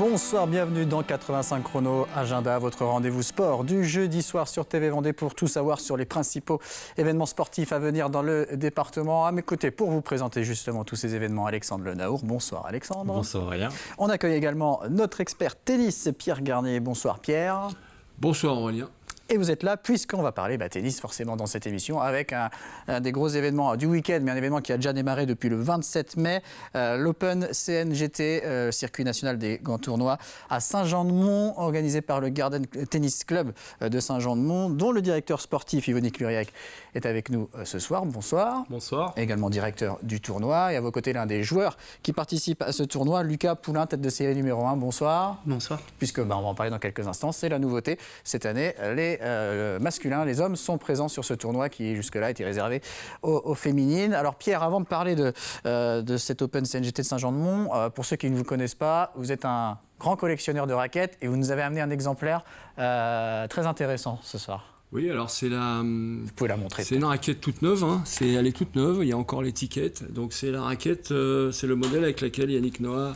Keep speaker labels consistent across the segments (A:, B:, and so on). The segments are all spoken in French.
A: Bonsoir, bienvenue dans 85 Chrono Agenda, votre rendez-vous sport du jeudi soir sur TV Vendée pour tout savoir sur les principaux événements sportifs à venir dans le département. À mes côtés pour vous présenter justement tous ces événements, Alexandre Lenaour. Bonsoir Alexandre.
B: Bonsoir Aurélien.
A: On accueille également notre expert tennis Pierre Garnier. Bonsoir Pierre.
C: Bonsoir Aurélien.
A: Et vous êtes là puisqu'on va parler tennis forcément dans cette émission avec un des gros événements du week-end, mais un événement qui a déjà démarré depuis le 27 mai, l'Open CNGT, circuit national des grands tournois à Saint-Jean-de-Mont, organisé par le Garden Tennis Club de Saint-Jean-de-Mont, dont le directeur sportif Yvonique Luriec est avec nous ce soir. Bonsoir.
C: Bonsoir.
A: Également directeur du tournoi. Et à vos côtés, l'un des joueurs qui participent à ce tournoi, Lucas Poulain, tête de série numéro 1. Bonsoir.
B: Bonsoir.
A: Puisque on va en parler dans quelques instants, c'est la nouveauté cette année. Les masculins, les hommes sont présents sur ce tournoi qui jusque-là était réservé aux féminines. Alors Pierre, avant de parler de cet Open CNGT de Saint-Jean-de-Mont, pour ceux qui ne vous connaissent pas, vous êtes un grand collectionneur de raquettes et vous nous avez amené un exemplaire très intéressant ce soir.
C: Oui, alors c'est
A: Vous pouvez la montrer.
C: C'est une raquette toute neuve, hein. Elle est toute neuve, il y a encore l'étiquette. Donc c'est la raquette, c'est le modèle avec lequel Yannick Noah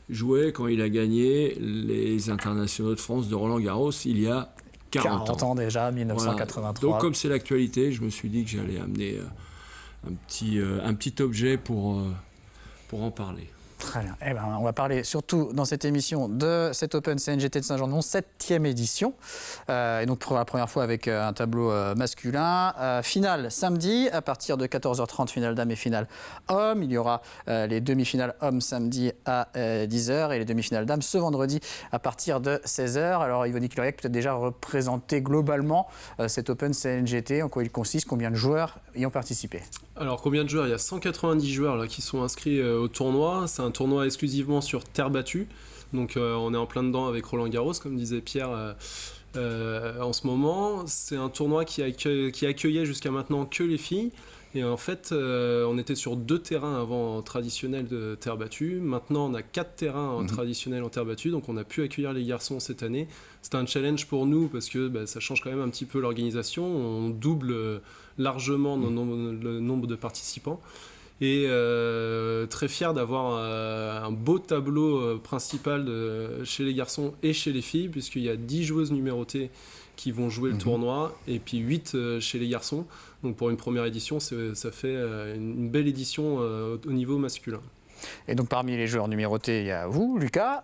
C: jouait quand il a gagné les internationaux de France de Roland-Garros il y a 40
A: ans déjà, 1983.
C: Voilà. Donc comme c'est l'actualité, je me suis dit que j'allais amener un petit objet pour en parler.
A: Très bien. Eh ben, on va parler surtout dans cette émission de cet Open CNGT de Saint-Jean-de-Mont, 7e édition. Et donc pour la première fois avec un tableau masculin. Finale samedi à partir de 14h30, finale dames et finale hommes. Il y aura les demi-finales hommes samedi à 10h et les demi-finales dames ce vendredi à partir de 16h. Alors Yvonique Luriec peut-être déjà représenter globalement cet Open CNGT, en quoi il consiste, combien de joueurs y ont participé.
D: Alors combien de joueurs ? Il y a 190 joueurs là, qui sont inscrits au tournoi. C'est un tournoi exclusivement sur terre battue. Donc on est en plein dedans avec Roland Garros, comme disait Pierre en ce moment. C'est un tournoi qui accueillait jusqu'à maintenant que les filles. Et en fait, on était sur 2 terrains avant traditionnels de terre battue. Maintenant, on a 4 terrains traditionnels en terre battue. Donc on a pu accueillir les garçons cette année. C'était un challenge pour nous parce que ça change quand même un petit peu l'organisation. On double largement le nombre de participants. Et très fier d'avoir un beau tableau principal chez les garçons et chez les filles, puisqu'il y a 10 joueuses numérotées qui vont jouer le tournoi, et puis 8 chez les garçons. Donc pour une première édition, ça fait une belle édition au niveau masculin.
A: Et donc parmi les joueurs numérotés, il y a vous, Lucas,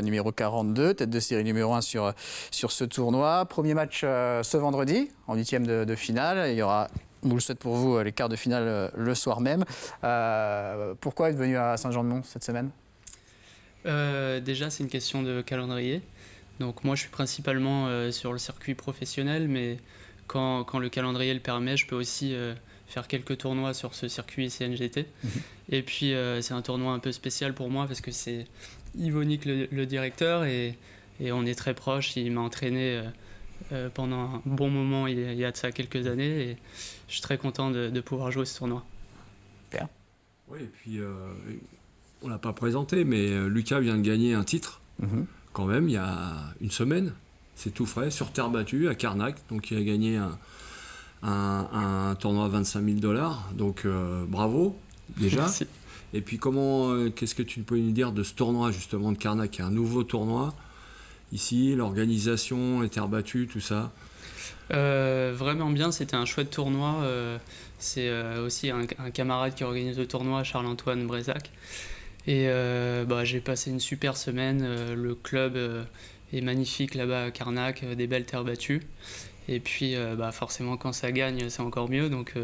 A: numéro 42, tête de série numéro 1 sur ce tournoi. Premier match ce vendredi, en 8e de finale. Il y aura, on vous le souhaite pour vous, les quarts de finale le soir même. Pourquoi être venu à Saint-Jean-de-Mont cette semaine ?
B: Déjà, c'est une question de calendrier. Donc moi, je suis principalement sur le circuit professionnel, mais quand le calendrier le permet, je peux aussi faire quelques tournois sur ce circuit CNGT. Et puis, c'est un tournoi un peu spécial pour moi parce que c'est Yvonique le directeur et on est très proches. Il m'a entraîné pendant un bon moment il y a de ça quelques années et je suis très content de pouvoir jouer ce tournoi.
A: Bien.
C: Oui, et puis on ne l'a pas présenté, mais Lucas vient de gagner un titre quand même il y a une semaine. C'est tout frais, sur terre battue à Carnac. Donc il a gagné un tournoi à 25 000 $. Donc bravo déjà.
B: Merci.
C: Et puis qu'est-ce que tu peux nous dire de ce tournoi justement de Carnac, qui est un nouveau tournoi ici, l'organisation, les terres battues, tout ça?
B: Vraiment bien, c'était un chouette tournoi. C'est aussi un camarade qui organise le tournoi, Charles-Antoine Brézac. Et j'ai passé une super semaine. Le club est magnifique là-bas à Carnac, des belles terres battues. Et puis forcément quand ça gagne, c'est encore mieux. Donc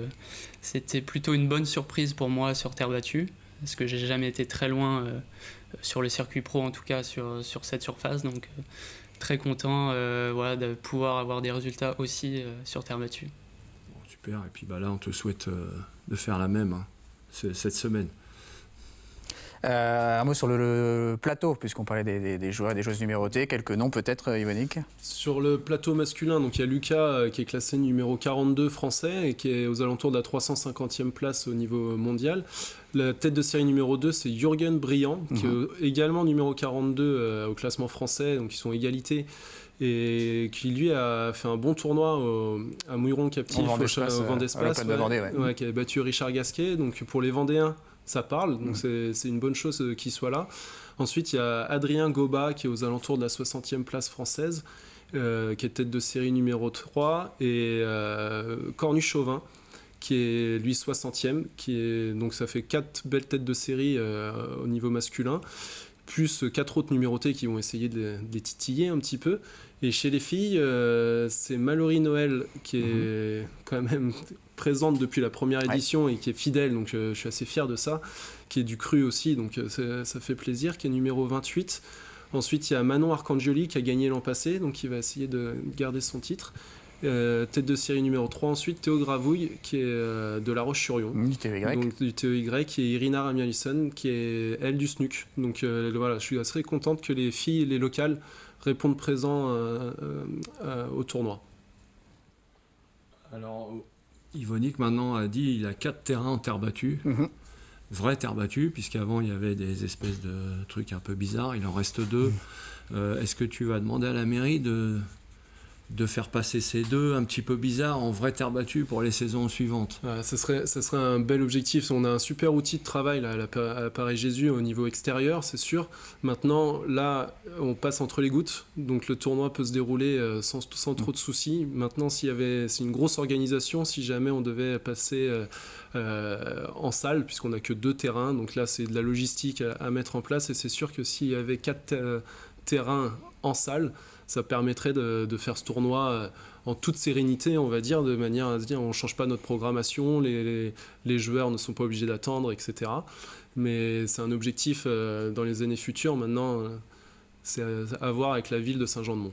B: c'était plutôt une bonne surprise pour moi sur terre battue, parce que j'ai jamais été très loin sur le circuit pro, en tout cas sur cette surface. Donc très content de pouvoir avoir des résultats aussi sur terre battue.
C: Bon, super, et puis là on te souhaite de faire la même cette semaine.
A: Un mot sur le plateau, puisqu'on parlait des joueurs et des joueuses numérotées. Quelques noms peut-être, Yvonique ?
D: Sur le plateau masculin, donc il y a Lucas qui est classé numéro 42 français et qui est aux alentours de la 350e place au niveau mondial. La tête de série numéro 2, c'est Jürgen Briand, qui est également numéro 42 au classement français, donc ils sont égalité. Et qui lui a fait un bon tournoi à Mouilleron Captif au Vendée Espace,
A: qui avait battu
D: Richard Gasquet. Donc pour les Vendéens, ça parle, donc c'est une bonne chose qu'il soit là. Ensuite, il y a Adrien Goba qui est aux alentours de la 60e place française, qui est tête de série numéro 3, et Cornu Chauvin qui est lui 60e, donc ça fait 4 belles têtes de série au niveau masculin, plus 4 autres numérotés qui vont essayer de les titiller un petit peu. Et chez les filles, c'est Mallory Noël qui est quand même présente depuis la première édition et qui est fidèle, donc je suis assez fier de ça, qui est du cru aussi, donc ça fait plaisir, qui est numéro 28. Ensuite, il y a Manon Arcangeli qui a gagné l'an passé, donc il va essayer de garder son titre. Tête de série numéro 3, ensuite Théo Gravouille qui est de La Roche-sur-Yon,
A: du TEY.
D: donc du TEY, et Irina Ramialisson qui est elle du SNUC. Donc voilà, je suis assez contente que les filles, les locales répondent présents au tournoi.
C: Alors Yvonique maintenant a dit il a 4 terrains en terre battue, vraie terre battue, puisqu'avant il y avait des espèces de trucs un peu bizarres, il en reste 2. Est-ce que tu vas demander à la mairie de faire passer ces 2 un petit peu bizarres en vraie terre battue pour les saisons suivantes?
D: Ça serait un bel objectif. On a un super outil de travail là, à Paris-Jésus au niveau extérieur, c'est sûr. Maintenant, là, on passe entre les gouttes, donc le tournoi peut se dérouler sans trop de soucis. Maintenant, c'est une grosse organisation, si jamais on devait passer en salle, puisqu'on n'a que 2 terrains, donc là, c'est de la logistique à mettre en place, et c'est sûr que s'il y avait 4 terrains en salle, ça permettrait de faire ce tournoi en toute sérénité, on va dire, de manière à se dire on ne change pas notre programmation, les joueurs ne sont pas obligés d'attendre, etc. Mais c'est un objectif dans les années futures. Maintenant, c'est à voir avec la ville de Saint-Jean-de-Mont.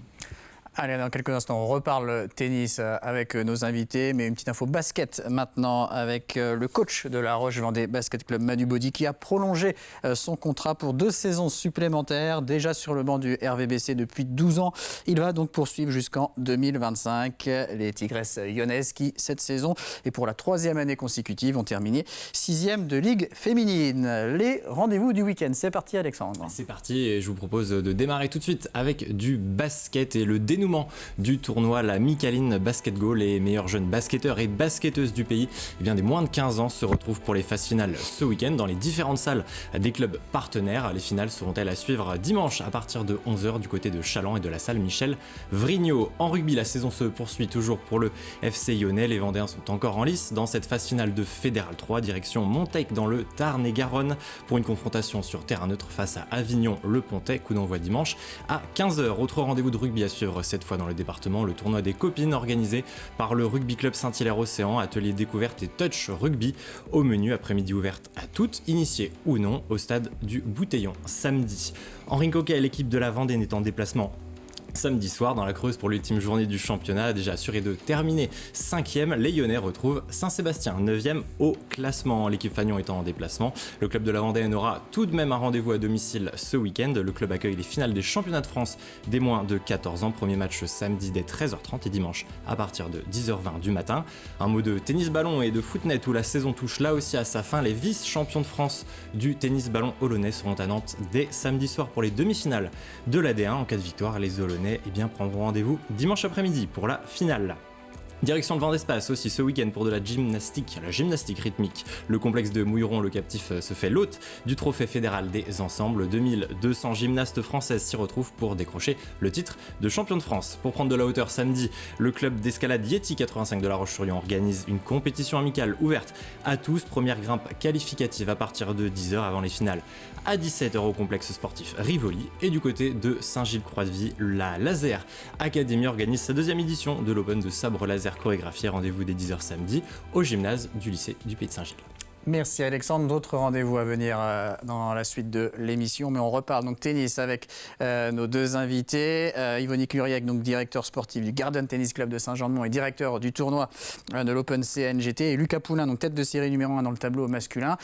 A: Allez, dans quelques instants, on reparle tennis avec nos invités, mais une petite info basket maintenant avec le coach de La Roche-Vendée Basket Club, Manu Baudy, qui a prolongé son contrat pour 2 saisons supplémentaires, déjà sur le banc du RVBC depuis 12 ans. Il va donc poursuivre jusqu'en 2025. Les Tigresses lyonnaises qui, cette saison, et pour la 3e année consécutive, ont terminé 6e de Ligue féminine. Les rendez-vous du week-end, c'est parti Alexandre.
E: C'est parti et je vous propose de démarrer tout de suite avec du basket et le dénouement du tournoi, la Micaline Basket Go. Les meilleurs jeunes basketteurs et basketteuses du pays, eh bien des moins de 15 ans, se retrouvent pour les phases finales ce week-end dans les différentes salles des clubs partenaires. Les finales seront-elles à suivre dimanche à partir de 11h du côté de Chaland et de la salle Michel Vrignot. En rugby, la saison se poursuit toujours pour le FC Lyonnais. Les Vendéens sont encore en lice dans cette phase finale de Fédéral 3, direction Montaic dans le Tarn et Garonne pour une confrontation sur terrain neutre face à Avignon Le Pontet. Coup d'envoi dimanche à 15h. Autre rendez-vous de rugby à suivre cette fois dans le département, le tournoi des copines organisé par le Rugby Club Saint-Hilaire-Océan, atelier découverte et touch rugby au menu, après-midi ouverte à toutes, initiées ou non, au stade du Bouteillon samedi. En rink hockey, l'équipe de la Vendée est en déplacement samedi soir dans la Creuse pour l'ultime journée du championnat, déjà assuré de terminer 5e. Les Lyonnais retrouvent Saint-Sébastien, 9e au classement. L'équipe Fagnon étant en déplacement, le club de la Vendée aura tout de même un rendez-vous à domicile ce week-end. Le club accueille les finales des championnats de France des moins de 14 ans. Premier match samedi dès 13h30 et dimanche à partir de 10h20 du matin. Un mot de tennis-ballon et de footnet où la saison touche là aussi à sa fin. Les vice-champions de France du tennis-ballon olonnais seront à Nantes dès samedi soir pour les demi-finales de l'AD1. En cas de victoire, les Olonnais prendront rendez-vous dimanche après-midi pour la finale. Direction le Vent d'Espace aussi ce week-end pour de la gymnastique rythmique. Le complexe de Mouilleron, le captif, se fait l'hôte du trophée fédéral des ensembles. 2200 gymnastes françaises s'y retrouvent pour décrocher le titre de champion de France. Pour prendre de la hauteur samedi, le club d'escalade Yeti 85 de La Roche-sur-Yon organise une compétition amicale ouverte à tous. Première grimpe qualificative à partir de 10h avant les finales à 17h au complexe sportif Rivoli. Et du côté de Saint-Gilles-Croix-de-Vie, la Laser Academy organise sa 2e édition de l'Open de sabre laser chorégraphié. Rendez-vous dès 10h samedi au gymnase du lycée du Pays de Saint-Gilles.
A: Merci Alexandre. D'autres rendez-vous à venir dans la suite de l'émission, mais on reparle donc tennis avec nos 2 invités. Yvonique Luriac, donc directeur sportif du Garden Tennis Club de Saint-Jean-de-Mont et directeur du tournoi de l'Open CNGT, et Lucas Poulain, donc tête de série numéro 1 dans le tableau masculin.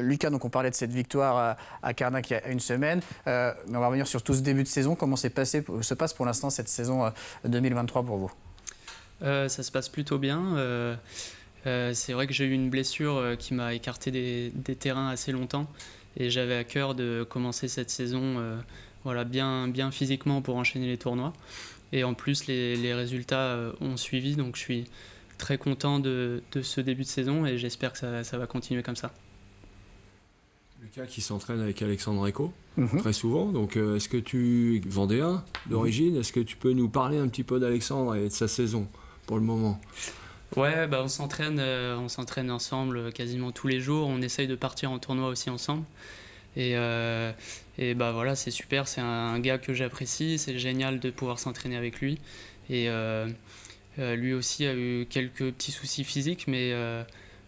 A: Lucas, donc on parlait de cette victoire à Carnac il y a une semaine, mais on va revenir sur tout ce début de saison. Comment se passe pour l'instant cette saison 2023 pour vous?
B: Ça se passe plutôt bien. C'est vrai que j'ai eu une blessure qui m'a écarté des terrains assez longtemps et j'avais à cœur de commencer cette saison bien physiquement pour enchaîner les tournois. Et en plus, les résultats ont suivi, donc je suis très content de ce début de saison et j'espère que ça va continuer comme ça.
C: Lucas qui s'entraîne avec Alexandre Eco très souvent. Donc, est-ce que tu Vendéen d'origine, est-ce que tu peux nous parler un petit peu d'Alexandre et de sa saison pour le moment?
B: Ouais, bah on s'entraîne ensemble quasiment tous les jours. On essaye de partir en tournoi aussi ensemble. Et bah voilà, c'est super. C'est un gars que j'apprécie. C'est génial de pouvoir s'entraîner avec lui. Et lui aussi a eu quelques petits soucis physiques, mais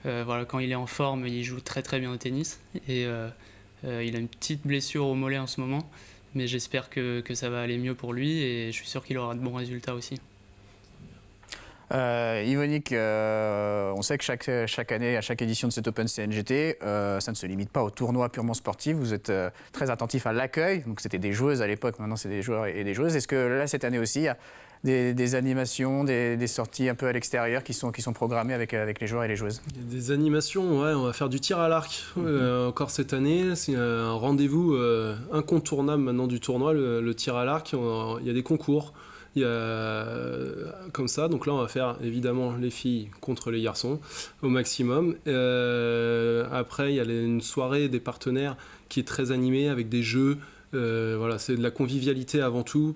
B: voilà, quand il est en forme, il joue très très bien au tennis. Et il a une petite blessure au mollet en ce moment, mais j'espère que ça va aller mieux pour lui et je suis sûr qu'il aura de bons résultats aussi.
A: Yvonique, on sait que chaque année, à chaque édition de cet Open CNGT, ça ne se limite pas au tournoi purement sportif. Vous êtes très attentif à l'accueil. Donc c'était des joueuses à l'époque, maintenant c'est des joueurs et des joueuses. Est-ce que là, cette année aussi, il y a des animations, des sorties un peu à l'extérieur qui sont programmées avec les joueurs et les joueuses?
D: Des animations, ouais, on va faire du tir à l'arc encore cette année. C'est un rendez-vous incontournable maintenant du tournoi, le tir à l'arc. Il y a des concours. Il y a comme ça, donc là on va faire évidemment les filles contre les garçons au maximum. Après il y a une soirée des partenaires qui est très animée avec des jeux. Voilà, c'est de la convivialité avant tout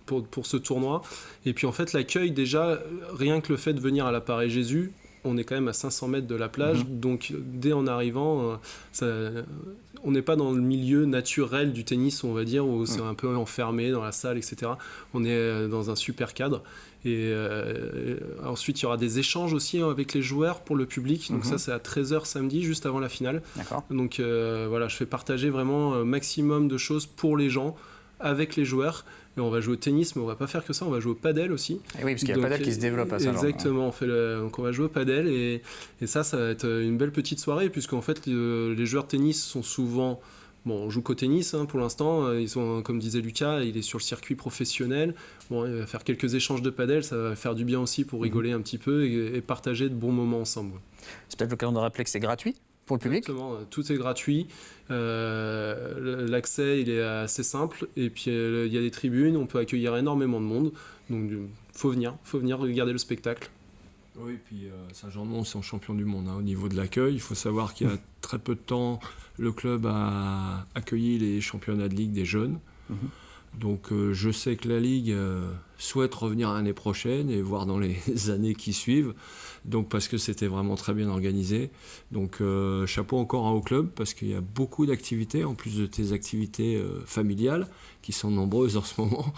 D: pour ce tournoi. Et puis en fait l'accueil, déjà rien que le fait de venir à l'appareil Jésus, on est quand même à 500 mètres de la plage, donc dès en arrivant, on n'est pas dans le milieu naturel du tennis, on va dire, où c'est un peu enfermé dans la salle, etc. On est dans un super cadre. Et ensuite, il y aura des échanges aussi avec les joueurs pour le public. Donc ça, c'est à 13h samedi, juste avant la finale.
A: D'accord.
D: Donc voilà, je fais partager vraiment un maximum de choses pour les gens, avec les joueurs. Et on va jouer au tennis, mais on va pas faire que ça, on va jouer au padel aussi.
A: Et oui, parce qu'il y a le padel qui se développe à ça.
D: Exactement, donc on va jouer au padel et ça va être une belle petite soirée, puisqu'en fait les joueurs de tennis sont souvent... Bon, on joue qu'au tennis pour l'instant, ils sont, comme disait Lucas, il est sur le circuit professionnel. Bon, il va faire quelques échanges de padel, ça va faire du bien aussi pour rigoler un petit peu et partager de bons moments ensemble.
A: C'est peut-être l'occasion de rappeler que c'est gratuit pour le public.
D: Exactement, tout est gratuit. L'accès il est assez simple et puis il y a des tribunes, on peut accueillir énormément de monde, donc faut venir regarder le spectacle.
C: Oui, et puis Saint-Jean-de-Mont, c'est un champion du monde au niveau de l'accueil. Il faut savoir qu'il y a très peu de temps, le club a accueilli les championnats de ligue des jeunes. Donc je sais que la Ligue souhaite revenir l'année prochaine et voir dans les années qui suivent, donc parce que c'était vraiment très bien organisé. Donc chapeau encore au club, parce qu'il y a beaucoup d'activités, en plus de tes activités familiales, qui sont nombreuses en ce moment.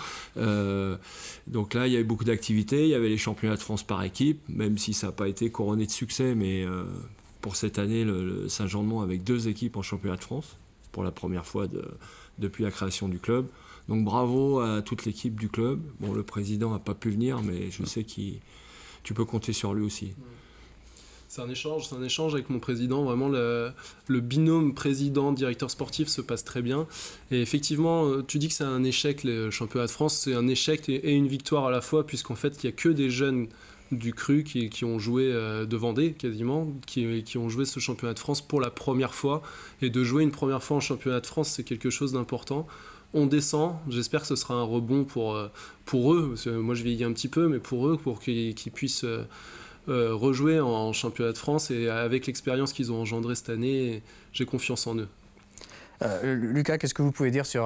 C: Donc là, il y avait beaucoup d'activités, il y avait les championnats de France par équipe, même si ça n'a pas été couronné de succès, mais pour cette année, le Saint-Jean-de-Mont avec 2 équipes en championnat de France, pour la première fois depuis la création du club. Donc bravo à toute l'équipe du club. Bon, le président n'a pas pu venir, mais je sais que tu peux compter sur lui aussi.
D: C'est un échange avec mon président. Vraiment, le binôme président-directeur sportif se passe très bien. Et effectivement, tu dis que c'est un échec, le championnat de France. C'est un échec et une victoire à la fois, puisqu'en fait, il n'y a que des jeunes du cru qui ont joué de Vendée quasiment, qui ont joué ce championnat de France pour la première fois. Et de jouer une première fois en championnat de France, c'est quelque chose d'important. On descend, j'espère que ce sera un rebond pour eux, parce que moi je vieillis un petit peu, mais pour eux, pour qu'ils puissent rejouer en championnat de France, et avec l'expérience qu'ils ont engendrée cette année, j'ai confiance en eux.
A: Lucas, qu'est-ce que vous pouvez dire sur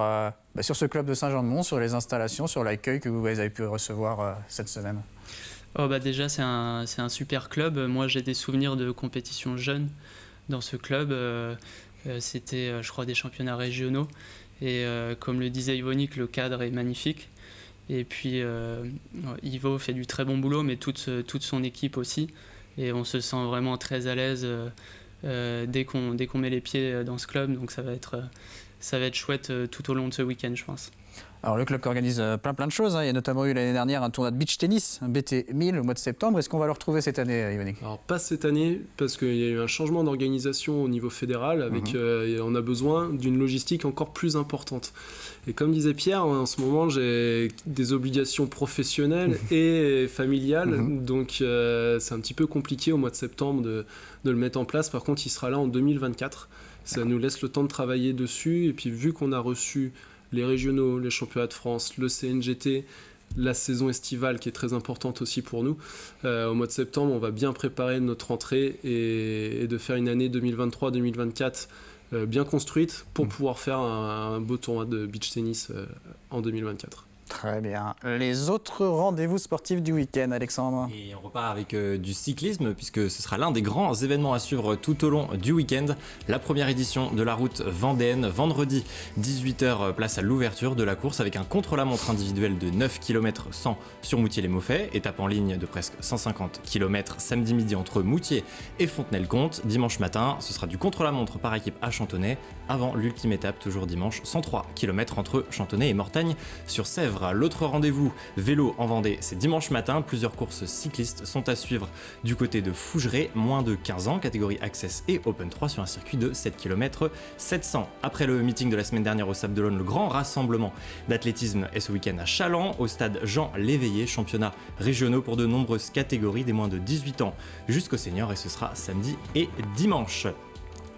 A: ce club de Saint-Jean-de-Mont, sur les installations, sur l'accueil que vous avez pu recevoir cette semaine?
B: Déjà, c'est un super club. Moi, j'ai des souvenirs de compétitions jeunes dans ce club. C'était, je crois, des championnats régionaux. Et comme le disait Yvonique, le cadre est magnifique. Et puis, Yvo fait du très bon boulot, mais toute son équipe aussi. Et on se sent vraiment très à l'aise dès qu'on met les pieds dans ce club. Donc ça va être chouette tout au long de ce week-end, je pense.
A: Alors le club qui organise plein de choses, Il y a notamment eu l'année dernière un tournoi de beach tennis, un BT 1000 au mois de septembre. Est-ce qu'on va le retrouver cette année, Yvonique?
D: Alors pas cette année, parce qu'il y a eu un changement d'organisation au niveau fédéral, avec on a besoin d'une logistique encore plus importante. Et comme disait Pierre, en ce moment j'ai des obligations professionnelles et familiales, donc c'est un petit peu compliqué au mois de septembre de le mettre en place. Par contre, il sera là en 2024. Ça nous laisse le temps de travailler dessus, et puis vu qu'on a reçu les régionaux, les championnats de France, le CNGT, la saison estivale qui est très importante aussi pour nous. Au mois de septembre, on va bien préparer notre rentrée et de faire une année 2023-2024 bien construite pour pouvoir faire un beau tournoi de beach tennis en 2024.
A: Très bien. Les autres rendez-vous sportifs du week-end, Alexandre?
E: Et on repart avec du cyclisme, puisque ce sera l'un des grands événements à suivre tout au long du week-end. La première édition de la route vendéenne, vendredi 18h, place à l'ouverture de la course avec un contre-la-montre individuel de 9 km 100 sur Moutier-les-Mauffais, étape en ligne de presque 150 km samedi midi entre Moutier et Fontenay-le-Comte. Dimanche matin, ce sera du contre-la-montre par équipe à Chantonnay, avant l'ultime étape, toujours dimanche, 103 km entre Chantonnay et Mortagne-sur-Sèvre. L'autre rendez-vous vélo en Vendée, c'est dimanche matin. Plusieurs courses cyclistes sont à suivre du côté de Fougeray, moins de 15 ans, catégorie Access et Open 3 sur un circuit de 7 km 700. Après le meeting de la semaine dernière au Sable d'Olonne, le grand rassemblement d'athlétisme est ce week-end à Challans, au stade Jean Léveillé, championnats régionaux pour de nombreuses catégories des moins de 18 ans jusqu'aux seniors, et ce sera samedi et dimanche.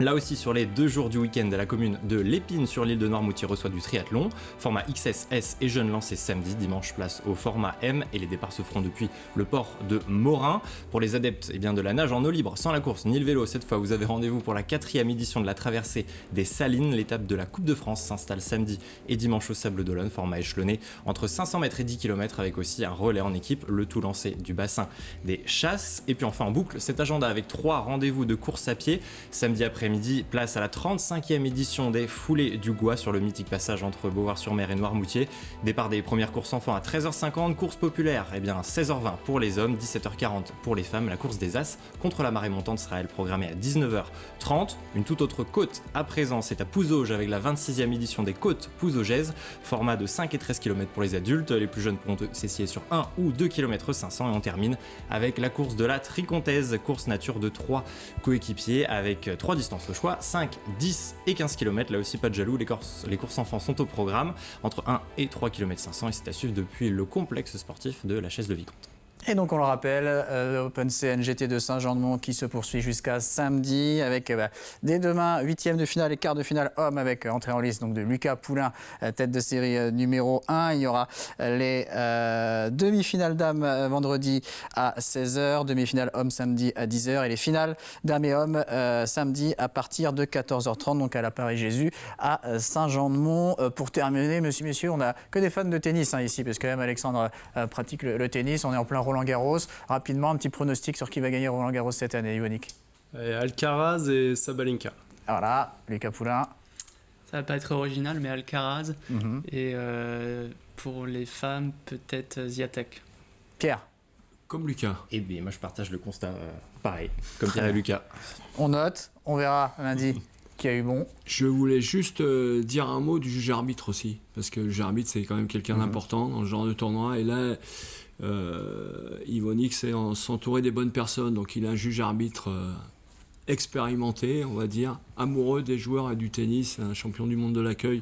E: Là aussi, sur les 2 jours du week-end, la commune de l'Épine sur l'île de Noirmoutier reçoit du triathlon. Format XSS et jeunes lancés samedi, dimanche place au format M, et les départs se feront depuis le port de Morin. Pour les adeptes de la nage en eau libre, sans la course ni le vélo, cette fois vous avez rendez-vous pour la 4e édition de la traversée des Salines. L'étape de la Coupe de France s'installe samedi et dimanche au Sable d'Olonne, format échelonné entre 500 mètres et 10 km, avec aussi un relais en équipe, le tout lancé du bassin des Chasses. Et puis enfin en boucle, cet agenda avec 3 rendez-vous de course à pied. Samedi après-midi, place à la 35e édition des Foulées du Gois sur le mythique passage entre Beauvoir-sur-Mer et Noirmoutier. Départ des premières courses enfants à 13h50, course populaire 16h20 pour les hommes, 17h40 pour les femmes. La course des As contre la marée montante sera elle programmée à 19h30. Une toute autre côte à présent, c'est à Pouzauges avec la 26e édition des côtes pouzaugaises, format de 5 et 13 km pour les adultes. Les plus jeunes pourront s'essayer sur 1 ou 2 km 500, et on termine avec la course de la Tricomtaise, course nature de 3 coéquipiers avec 3 distances au choix, 5, 10 et 15 km. Là aussi pas de jaloux, les courses enfants sont au programme entre 1 et 3 km 500, et c'est à suivre depuis le complexe sportif de la Chaise-le-Vicomte.
A: Et donc on le rappelle, l'Open CNGT de Saint-Jean-de-Mont qui se poursuit jusqu'à samedi avec dès demain 8e de finale et quart de finale hommes, avec entrée en lice donc de Lucas Poulain, tête de série numéro 1. Il y aura les demi-finales dames vendredi à 16h, demi-finale hommes samedi à 10h, et les finales dames et hommes samedi à partir de 14h30, donc à la Paris-Jésus à Saint-Jean-de-Mont. Pour terminer, messieurs, on n'a que des fans de tennis ici, parce que même Alexandre pratique le tennis. On est en plein Roland-Garros. Rapidement, un petit pronostic sur qui va gagner Roland-Garros cette année, Yvonique?
D: Alcaraz et Sabalenka.
A: Voilà, Lucas Poulain.
B: Ça va pas être original, mais Alcaraz. Et pour les femmes, peut-être Ziatek.
A: Pierre?
C: Comme Lucas.
E: Et bien moi je partage le constat pareil, comme Pierre et Lucas.
A: On note, on verra lundi qui a eu bon.
C: Je voulais juste dire un mot du juge arbitre aussi, parce que le juge arbitre c'est quand même quelqu'un d'important dans le genre de tournoi, et là Yvonique c'est s'entourer des bonnes personnes, donc il a un juge arbitre expérimenté, on va dire, amoureux des joueurs et du tennis, un champion du monde de l'accueil,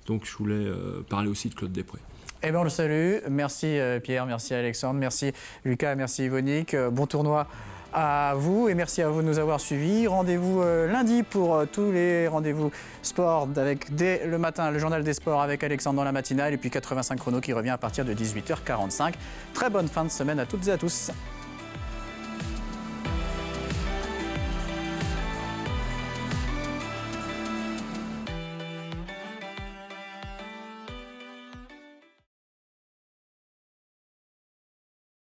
C: donc je voulais parler aussi de Claude Després.
A: Eh bien on le salue, merci Pierre, merci Alexandre, merci Lucas, merci Yvonique, bon tournoi à vous et merci à vous de nous avoir suivis. Rendez-vous lundi pour tous les rendez-vous sport avec dès le matin le journal des sports avec Alexandre dans la matinale, et puis 85 chrono qui revient à partir de 18h45. Très bonne fin de semaine à toutes et à tous.